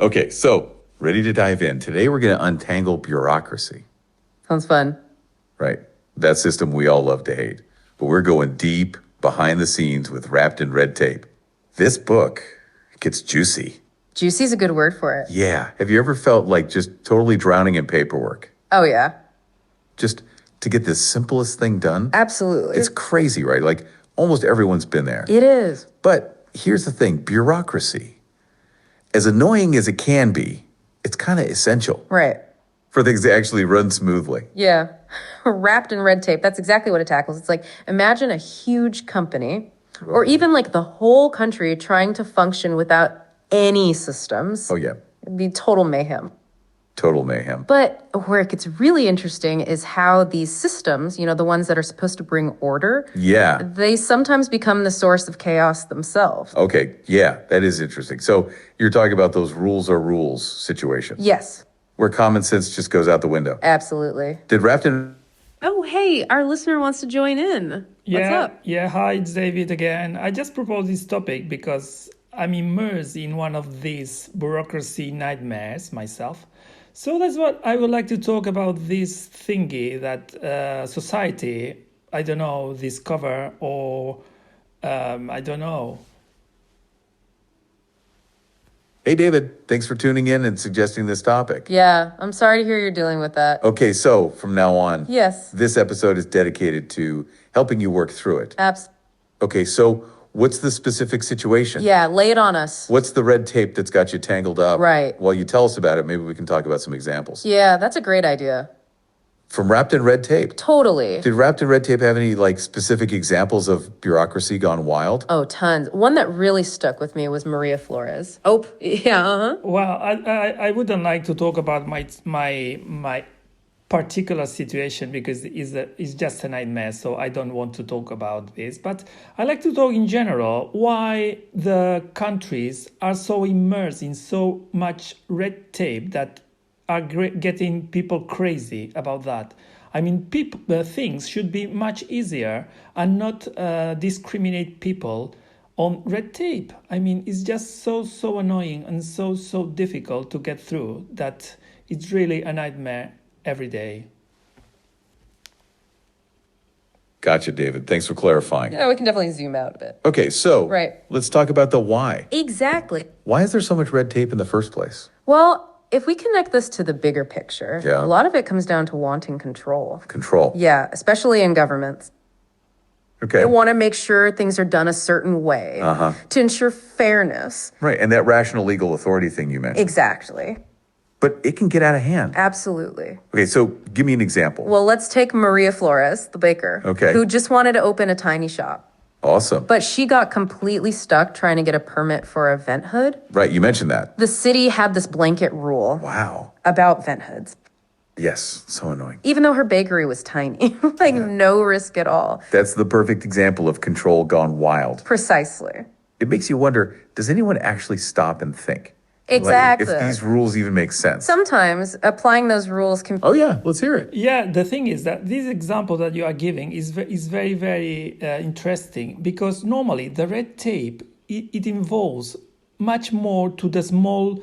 Okay, so ready to dive in. Today we're going to untangle bureaucracy, Sounds fun. right? That system we all love to hate. But we're going deep behind the scenes with Wrapped in Red Tape. This book gets juicy. Juicy's a good word for it. Yeah. Have you ever felt like just totally drowning in paperwork? Oh, yeah. Just to get the simplest thing done? Absolutely. It's crazy, right? Like almost everyone's been there. It is. But here's the thing, bureaucracy, as annoying as it can be, it's kind of essential Right. for things to actually run smoothly. Yeah. Wrapped in red tape. That's exactly what it tackles. It's like, imagine a huge company or even like the whole country trying to function without any systems. Oh, yeah. It'd be total mayhem. Total mayhem. But where it gets really interesting is how these systems, the ones that are supposed to bring order, Yeah. they sometimes become the source of chaos themselves. Okay. Yeah, that is interesting. So you're talking about those rules are rules situations. Yes, Where common sense just goes out the window. absolutely. Did Wrapped in... Oh, hey, our listener wants to join in. What's up? Yeah, hi, it's David again. I just proposed this topic because I'm immersed in one of these bureaucracy nightmares myself. So that's what I would like to talk about, this thingy that society, I don't know, discover or I don't know. Hey, David, thanks for tuning in and suggesting this topic. Yeah, I'm sorry to hear you're dealing with that. Okay, so from now on, Yes, this episode is dedicated to helping you work through it. Okay, so what's the specific situation? yeah, lay it on us. What's the red tape that's got you tangled up? Right. While you tell us about it, maybe we can talk about some examples. Yeah, that's a great idea. From Wrapped in Red Tape. Totally. Did Wrapped in Red Tape have any specific examples of bureaucracy gone wild? Oh, tons. One that really stuck with me was Maria Flores. Oh, yeah, uh-huh. Well, I wouldn't like to talk about my particular situation because it's just a nightmare, so I don't want to talk about this. But I like to talk in general why the countries are so immersed in so much red tape that are getting people crazy about that. I mean, things should be much easier and not discriminate people on red tape. I mean, it's just so annoying and so difficult to get through that it's really a nightmare every day. Gotcha, David. Thanks for clarifying. Yeah, we can definitely zoom out a bit. Okay, so Right. let's talk about the why. Exactly. Why is there so much red tape in the first place? Well, if we connect this to the bigger picture, Yeah. a lot of it comes down to wanting control. Control. Yeah, especially in governments. Okay. They want to make sure things are done a certain way Uh-huh. to ensure fairness. Right, and that rational legal authority thing you mentioned. Exactly. But it can get out of hand. Absolutely. Okay, so give me an example. Well, let's take Maria Flores, the baker, Okay. who just wanted to open a tiny shop. Awesome. But she got completely stuck trying to get a permit for a vent hood. Right, you mentioned that. The city had this blanket rule Wow. about vent hoods, Yes, so annoying. even though her bakery was tiny, like no risk at all. That's the perfect example of control gone wild. Precisely. It makes you wonder, does anyone actually stop and think? Exactly. Like, if these rules even make sense. Sometimes applying those rules can. Oh yeah, let's hear it. Yeah, the thing is that this example that you are giving is very interesting because normally the red tape it involves much more to the small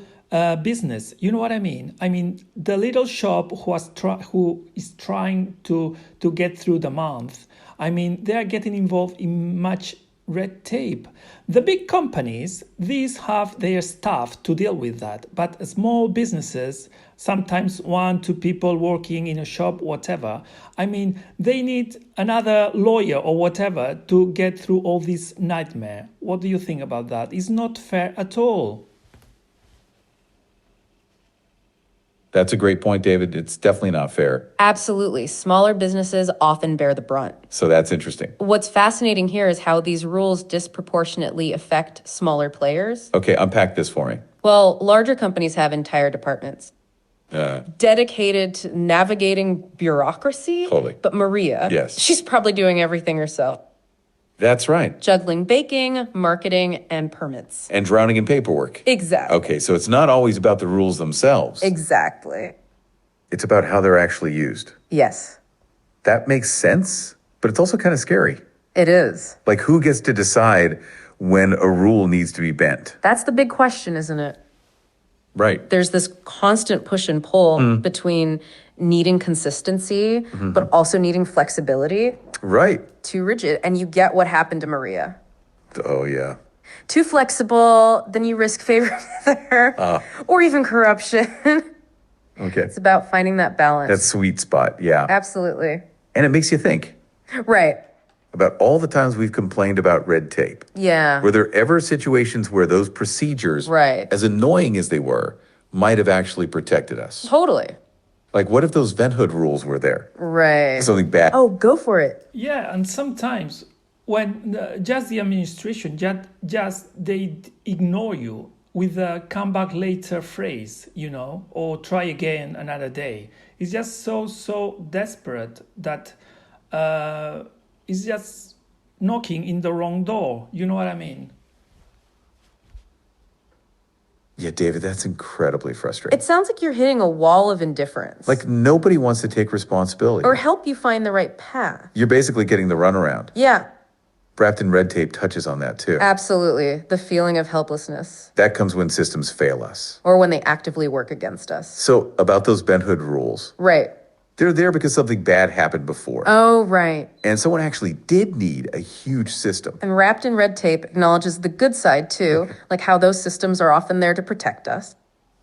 business. You know what I mean? I mean the little shop who is trying to get through the month. I mean they are getting involved in much red tape. The big companies, these have their staff to deal with that. But small businesses, sometimes 1-2 people working in a shop, whatever, I mean, they need another lawyer or whatever to get through all this nightmare. What do you think about that? It's not fair at all. That's a great point, David. It's definitely not fair. Absolutely. Smaller businesses often bear the brunt. So that's interesting. What's fascinating here is how these rules disproportionately affect smaller players. Okay, unpack this for me. Well, larger companies have entire departments dedicated to navigating bureaucracy. Totally. But Maria, Yes. she's probably doing everything herself. That's right. Juggling baking, marketing, and permits. And drowning in paperwork. Exactly. Okay, so it's not always about the rules themselves. Exactly. It's about how they're actually used. Yes, That makes sense, but it's also kind of scary. it is. Like, who gets to decide when a rule needs to be bent? That's the big question, isn't it? Right. There's this constant push and pull between needing consistency, but also needing flexibility. Right. Too rigid. And you get what happened to Maria. Oh, yeah. Too flexible, then you risk favoritism or even corruption. Okay. It's about finding that balance. That sweet spot. Yeah. Absolutely. And it makes you think Right. about all the times we've complained about red tape. Yeah. Were there ever situations where those procedures, Right. as annoying as they were, might have actually protected us? Totally. Like, what if those vent hood rules were there? Right. Something bad. Oh, go for it. Yeah, and sometimes when just the administration, just they ignore you with a come back later phrase, or try again another day. It's just so desperate that it's just knocking in the wrong door. You know what I mean? Yeah, David, that's incredibly frustrating. It sounds like you're hitting a wall of indifference. Like, nobody wants to take responsibility. Or help you find the right path. You're basically getting the runaround. Yeah, Wrapped in red tape touches on that, too. absolutely. The feeling of helplessness. That comes when systems fail us. Or when they actively work against us. So, about those vent hood rules, Right. they're there because something bad happened before. Oh, right. And someone actually did need a huge system. And Wrapped in Red Tape acknowledges the good side, too, like how those systems are often there to protect us,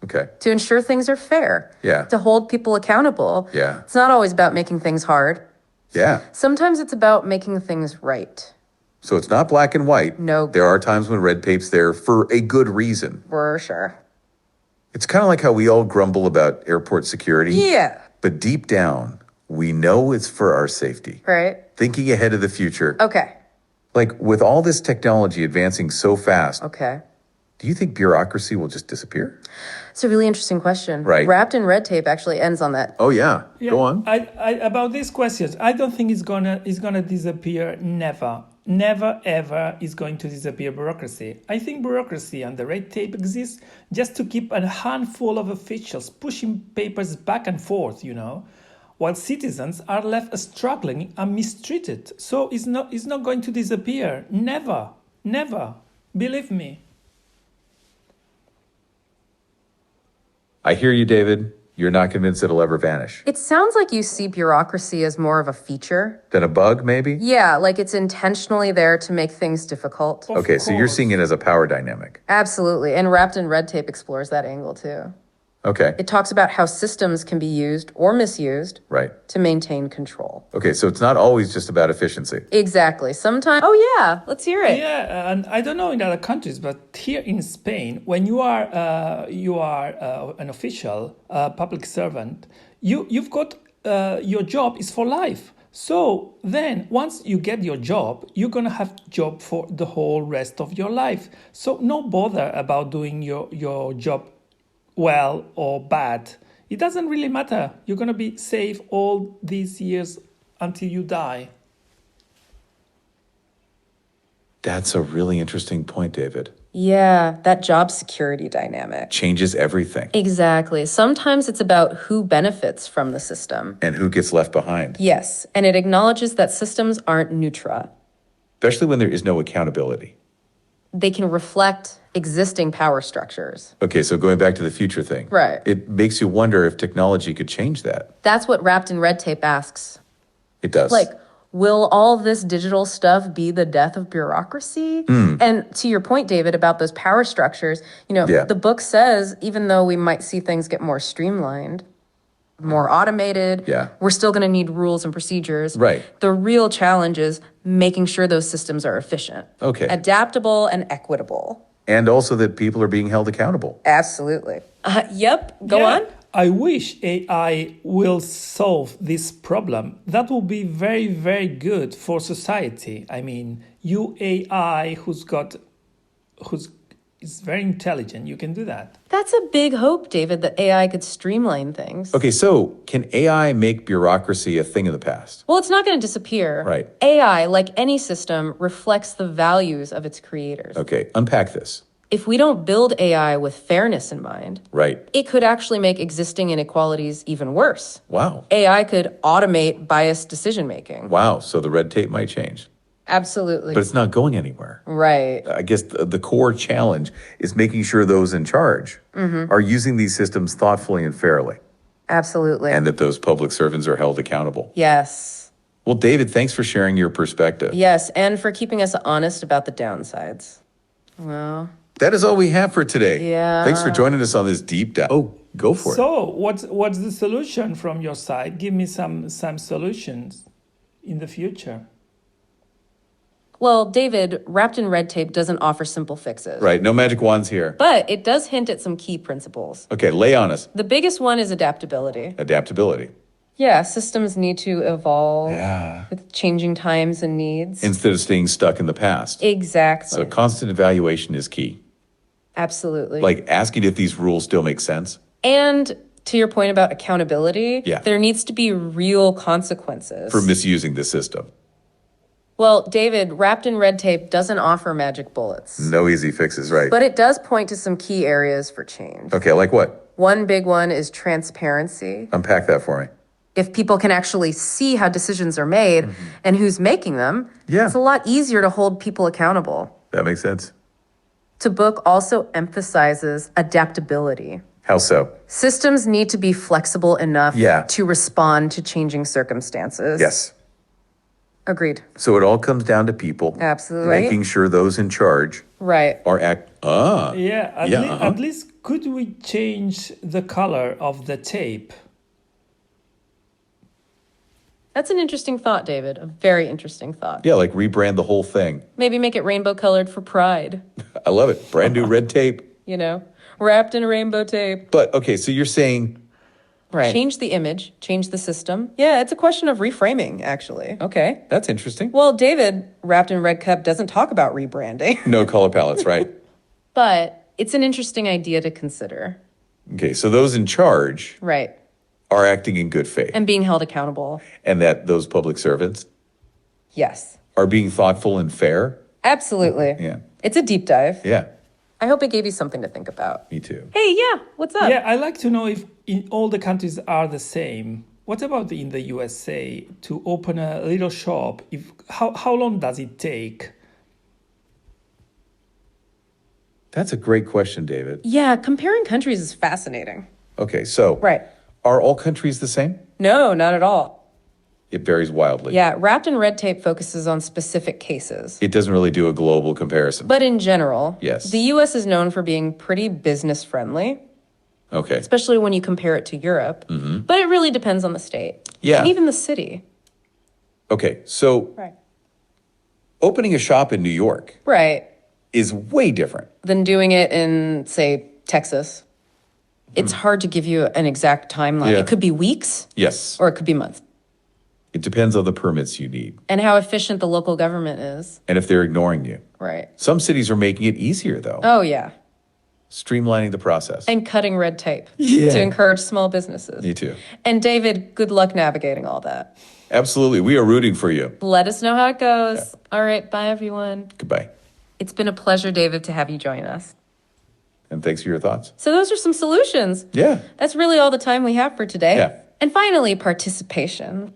Okay. to ensure things are fair, Yeah. to hold people accountable. Yeah. It's not always about making things hard. Yeah. Sometimes it's about making things right. So it's not black and white. No. There are times when red tape's there for a good reason. For sure. It's kind of like how we all grumble about airport security. Yeah. But deep down, we know it's for our safety. Right? Thinking ahead of the future. Okay. Like, with all this technology advancing so fast, Okay. do you think bureaucracy will just disappear? It's a really interesting question. Right. Wrapped in Red Tape actually ends on that. Oh, yeah. Go on. I about these questions, I don't think it's gonna disappear. Never ever is going to disappear bureaucracy. I think bureaucracy and the red tape exists just to keep a handful of officials pushing papers back and forth, while citizens are left struggling and mistreated. So it's not going to disappear. Never. Believe me. I hear you, David. You're not convinced it'll ever vanish. It sounds like you see bureaucracy as more of a feature. Then a bug, maybe? Yeah, like it's intentionally there to make things difficult. Of Okay, so you're course. seeing it as a power dynamic. Absolutely. And Wrapped in Red Tape explores that angle too. Okay, It talks about how systems can be used or misused right. to maintain control. Okay, so it's not always just about efficiency. Exactly. Sometimes, oh yeah, let's hear it. Yeah, and I don't know in other countries, but here in Spain, when you are an official, public servant, you've got your job is for life. So then, once you get your job, you're gonna have job for the whole rest of your life. So no bother about doing your job well or bad. It doesn't really matter. You're gonna be safe all these years until you die. That's a really interesting point, David. Yeah, that job security dynamic. Changes everything. Exactly. Sometimes it's about who benefits from the system. And who gets left behind, Yes, and it acknowledges that systems aren't neutral. especially when there is no accountability. They can reflect existing power structures. Okay, so going back to the future thing. Right. It makes you wonder if technology could change that. That's what Wrapped in Red Tape asks. It does. Like, will all this digital stuff be the death of bureaucracy? And to your point, David, about those power structures, Yeah. the book says even though we might see things get more streamlined, more automated, Yeah. we're still going to need rules and procedures. Right. The real challenge is making sure those systems are efficient, Okay. adaptable, and equitable. And also that people are being held accountable. Absolutely. Yep. Go Yeah, on. I wish AI will solve this problem. That will be very, very good for society. I mean, you AI who's is very intelligent, you can do that. That's a big hope, David, that AI could streamline things. Okay, so can AI make bureaucracy a thing of the past? Well, it's not going to disappear. Right. AI, like any system, reflects the values of its creators. Okay, unpack this. If we don't build AI with fairness in mind, Right. it could actually make existing inequalities even worse. Wow. AI could automate biased decision making. Wow, so the red tape might change. Absolutely. But it's not going anywhere. Right. I guess the core challenge is making sure those in charge are using these systems thoughtfully and fairly, Absolutely. and that those public servants are held accountable. Yes. Well, David, thanks for sharing your perspective. Yes, and for keeping us honest about the downsides. Well, That is all we have for today. Yeah. Thanks for joining us on this deep dive. Oh, go for it. So, what's the solution from your side? Give me some solutions in the future. well, David, Wrapped in Red Tape doesn't offer simple fixes. Right, no magic wands here. But it does hint at some key principles. Okay, lay on us. The biggest one is adaptability. Adaptability. Yeah, systems need to evolve Yeah. with changing times and needs. Instead of staying stuck in the past. Exactly. So constant evaluation is key. Absolutely. Like asking if these rules still make sense. And to your point about accountability, Yeah. there needs to be real consequences. For misusing the system. Well, David, Wrapped in Red Tape doesn't offer magic bullets. No easy fixes, right? But it does point to some key areas for change. Okay, like what? One big one is transparency. Unpack that for me. If people can actually see how decisions are made and who's making them, Yeah. it's a lot easier to hold people accountable. That makes sense. The book also emphasizes adaptability. How so? Systems need to be flexible enough Yeah. to respond to changing circumstances. Yes. Agreed. So it all comes down to people. Absolutely. Making sure those in charge Right. are Yeah, Yeah, at least could we change the color of the tape? That's an interesting thought, David. A very interesting thought. Yeah, like rebrand the whole thing. Maybe make it rainbow colored for pride, I love it. Brand new red tape. you know, wrapped in rainbow tape. But okay, so you're saying Right. Change the image, change the system. Yeah, it's a question of reframing, actually. okay, that's interesting. Well, David, Wrapped in Red Cup, doesn't talk about rebranding, No color palettes, right? but it's an interesting idea to consider. Okay, so those in charge Right. are acting in good faith, And being held accountable. and that those public servants Yes. are being thoughtful and fair. Absolutely. Yeah. It's a deep dive. Yeah, I hope it gave you something to think about. me too. Hey, yeah, what's up? Yeah, I'd like to know if in all the countries are the same. What about in the USA to open a little shop? If how long does it take? That's a great question, David. Yeah, comparing countries is fascinating. Okay, so Right. are all countries the same? No, not at all. It varies wildly. Yeah, Wrapped in Red Tape focuses on specific cases. It doesn't really do a global comparison. But in general, Yes. the US is known for being pretty business friendly, Okay. especially when you compare it to Europe. But it really depends on the state. Yeah. And even the city. Okay, so Right. opening a shop in New York Right. is way different. Than doing it in, say, Texas. It's hard to give you an exact timeline. Yeah. It could be weeks Yes. or it could be months. It depends on the permits you need And how efficient the local government is. and if they're ignoring you. Right. Some cities are making it easier, though, Oh, yeah. streamlining the process. And cutting red tape Yeah. to encourage small businesses. Me too. And David, good luck navigating all that. Absolutely. We are rooting for you. Let us know how it goes. All right. Bye, everyone. Goodbye. It's been a pleasure, David, to have you join us. And thanks for your thoughts. So those are some solutions. Yeah. That's really all the time we have for today. Yeah. And finally, participation.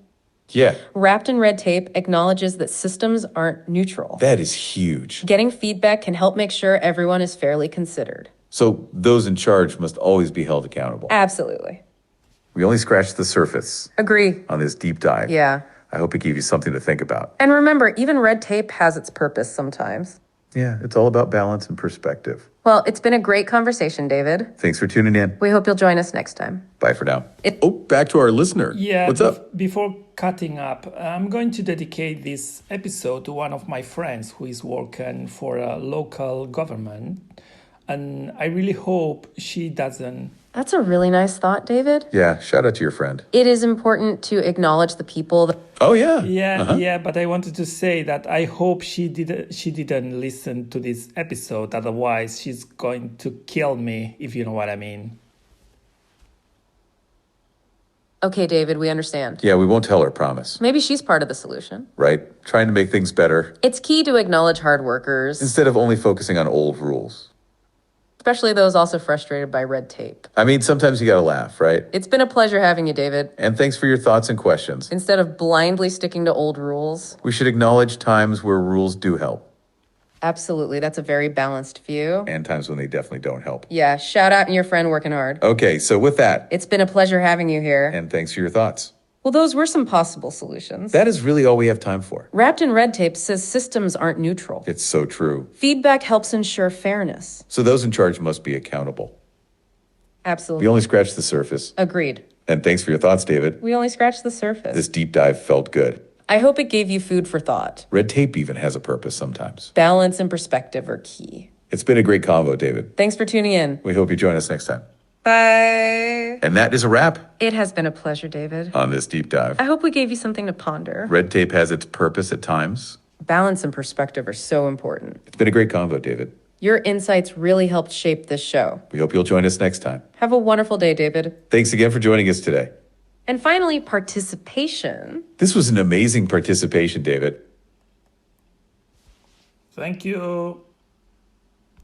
Yeah. Wrapped in Red Tape acknowledges that systems aren't neutral. That is huge. Getting feedback can help make sure everyone is fairly considered. So those in charge must always be held accountable. Absolutely. We only scratched the surface Agree. on this deep dive. Yeah. I hope it gave you something to think about. And remember, even red tape has its purpose sometimes. Yeah, it's all about balance and perspective. Well, it's been a great conversation, David. Thanks for tuning in. We hope you'll join us next time. Bye for now. It- Oh, back to our listener. Yeah. What's up? Before cutting up, I'm going to dedicate this episode to one of my friends who is working for a local government, and I really hope she doesn't. That's a really nice thought, David. Yeah, shout out to your friend. It is important to acknowledge the people that Oh, yeah. Yeah, but I wanted to say that I hope she didn't listen to this episode. Otherwise, she's going to kill me, if you know what I mean. Okay, David, we understand. Yeah, we won't tell her, promise. Maybe she's part of the solution. Right? Trying to make things better It's key to acknowledge hard workers, instead of only focusing on old rules. especially those also frustrated by red tape. I mean, sometimes you gotta laugh, right? It's been a pleasure having you, David. And thanks for your thoughts and questions. Instead of blindly sticking to old rules, We should acknowledge times where rules do help. Absolutely. That's a very balanced view. And times when they definitely don't help. Yeah. Shout out and your friend working hard. Okay, so with that, It's been a pleasure having you here. and thanks for your thoughts. Well, those were some possible solutions. That is really all we have time for. Wrapped in Red Tape says systems aren't neutral. It's so true. Feedback helps ensure fairness. So those in charge must be accountable. Absolutely. We only scratched the surface. Agreed. And thanks for your thoughts, David. We only scratched the surface. This deep dive felt good. I hope it gave you food for thought. Red tape even has a purpose sometimes. Balance and perspective are key. It's been a great convo, David. Thanks for tuning in. We hope you join us next time. Bye. And that is a wrap It has been a pleasure, David. on this deep dive. I hope we gave you something to ponder. Red tape has its purpose at times. Balance and perspective are so important. It's been a great convo, David. Your insights really helped shape this show. We hope you'll join us next time. Have a wonderful day, David. Thanks again for joining us today. And finally, participation. This was an amazing participation, David. Thank you.